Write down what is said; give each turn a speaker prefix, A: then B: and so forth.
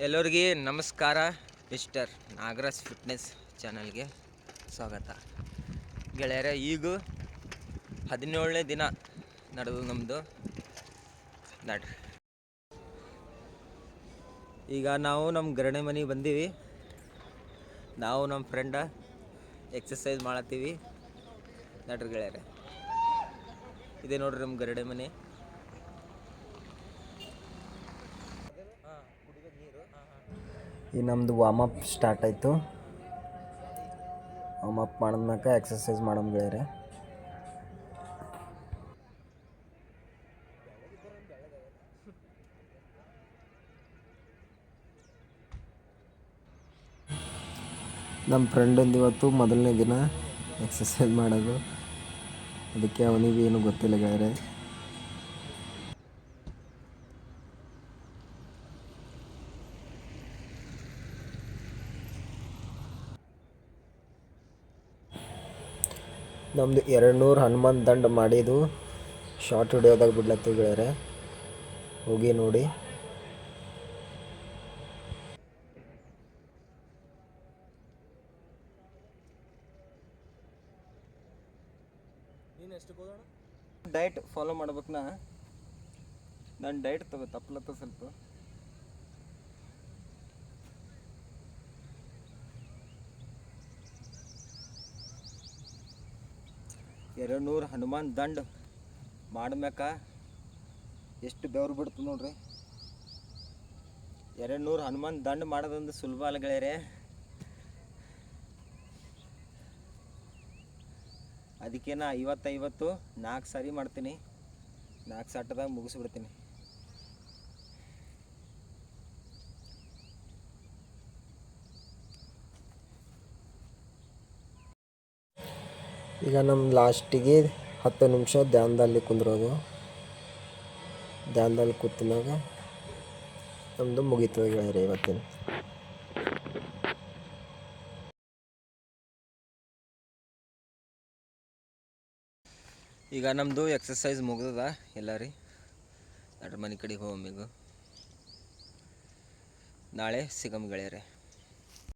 A: ಎಲ್ಲರಿಗೆ ನಮಸ್ಕಾರ. Mister Nagaraj fitness ಚಾನಲ್ಗೆ ಸ್ವಾಗತ. ಗೆಳೆಯರೆ, ಈಗ 17ನೇ ದಿನ ನಡೆದು ನಮ್ಮದು ನಡ್ರಿ. ಈಗ ನಾವು ನಮ್ಮ ಗರಡೆ ಮನೆಗೆ ಬಂದೀವಿ. ನಾವು ನಮ್ಮ ಫ್ರೆಂಡ ಎಕ್ಸಸೈಸ್ ಮಾಡತ್ತೀವಿ ನಡ್ರಿ ಗೆಳೆಯರೆ. ಇದೇ ನೋಡ್ರಿ ನಮ್ಮ ಗರಡೆ ಮನೆ. ಈ ನಮ್ಮದು ವಾರ್ಮಪ್ ಸ್ಟಾರ್ಟ್ ಆಯಿತು. ವಾರ್ಮಪ್ ಮಾಡಿದ್ಮ್ಯಾಕ ಎಕ್ಸಸೈಸ್ ಮಾಡೋಣ ಗೆಳೆಯರೆ. ನಮ್ಮ ಫ್ರೆಂಡಿಂದು ಇವತ್ತು ಮೊದಲನೇ ದಿನ ಎಕ್ಸಸೈಸ್ ಮಾಡೋದು, ಅದಕ್ಕೆ ಅವನಿಗೆ ಏನು ಗೊತ್ತಿಲ್ಲ ಗೆಳೆಯರೆ. ನಮ್ಮದು 200 ಹನುಮಾನ್ ದಂಡ ಮಾಡಿದ್ದು ಶಾರ್ಟ್ ವಿಡಿಯೋದಾಗ ಬಿಡ್ಲತ್ತೀವಿ ಗೆಳೆಯರೆ, ಹೋಗಿ ನೋಡಿ. ಡಯಟ್ ಫಾಲೋ ಮಾಡ್ಬೇಕು. ನಾನು ಡಯಟ್ ತಪ್ಪಲತ್ತ ಸ್ವಲ್ಪ. $200 ಹನುಮಾನ್ ದಂಡ ಮಾಡ್ಮ್ಯಾಕ ಎಷ್ಟು ಬೆವರು ಬಿಡ್ತು ನೋಡ್ರಿ. 200 ಹನುಮಾನ್ ದಂಡ ಮಾಡೋದೊಂದು ಸುಲಭ ಅಲ್ಲ ಗೆಳೆಯರೆ. ಅದಕ್ಕೆ ನಾ 50 4 ಸಾರಿ ಮಾಡ್ತೀನಿ. 4 ಸಟ್ಟದಾಗ ಮುಗಿಸ್ಬಿಡ್ತೀನಿ. ಈಗ ನಮ್ಮ ಲಾಸ್ಟಿಗೆ 10 ನಿಮಿಷ ಧ್ಯಾನದಲ್ಲಿ ಕುಂದ್ರೋದು. ಧ್ಯಾನದಲ್ಲಿ ಕೂತಿನಾಗ ನಮ್ಮದು ಮುಗೀತದೆ ಗೆಳೆಯರೆ ಇವತ್ತಿನ. ಈಗ ನಮ್ಮದು ಎಕ್ಸಸೈಸ್ ಮುಗ್ದದ ಎಲ್ಲ ರೀ. ನಡ್ರಿ ಮನೆ ಕಡೆಗೆ ಹೋಗಮ್ಮೀಗ. ನಾಳೆ ಸಿಗಮ್ ಗೆಳೆಯರೆ.